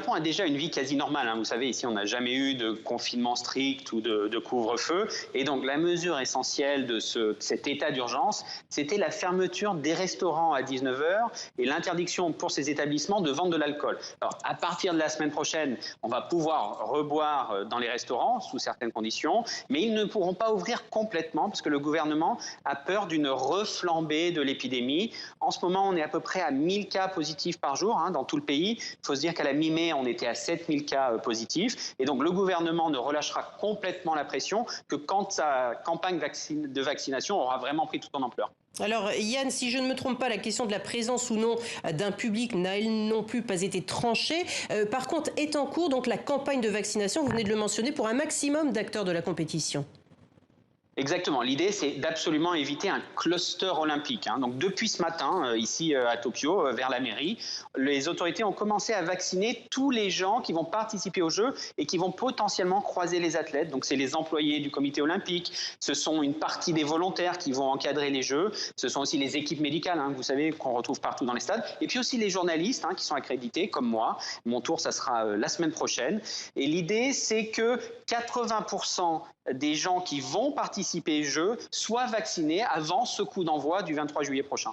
Japon a déjà une vie quasi normale. Vous savez, ici, on n'a jamais eu de confinement strict ou de couvre-feu. Et donc, la mesure essentielle de cet état d'urgence, c'était la fermeture des restaurants à 19 heures et l'interdiction pour ces établissements de vendre de l'alcool. Alors, à partir de la semaine prochaine, on va pouvoir reboire dans les restaurants sous certaines conditions, mais ils ne pourront pas ouvrir complètement parce que le gouvernement a peur d'une reflambée de l'épidémie. En ce moment, on est à peu près à 1000 cas positifs par jour dans tout le pays. Il faut se dire qu'à la mi-mai, on était à 7000 cas positifs. Et donc, le gouvernement ne relâchera complètement la pression que quand sa campagne de vaccination aura vraiment pris toute son ampleur. Alors Yann, si je ne me trompe pas, la question de la présence ou non d'un public n'a non plus pas été tranchée. Par contre, est en cours donc la campagne de vaccination, vous venez de le mentionner, pour un maximum d'acteurs de la compétition. Exactement. L'idée, c'est d'absolument éviter un cluster olympique. Donc, depuis ce matin, ici à Tokyo, vers la mairie, les autorités ont commencé à vacciner tous les gens qui vont participer aux Jeux et qui vont potentiellement croiser les athlètes. Donc, c'est les employés du comité olympique, ce sont une partie des volontaires qui vont encadrer les Jeux, ce sont aussi les équipes médicales, vous savez, qu'on retrouve partout dans les stades, et puis aussi les journalistes qui sont accrédités, comme moi. Mon tour, ça sera la semaine prochaine. Et l'idée, c'est que 80% des gens qui vont participer aux Jeux soient vaccinés avant ce coup d'envoi du 23 juillet prochain.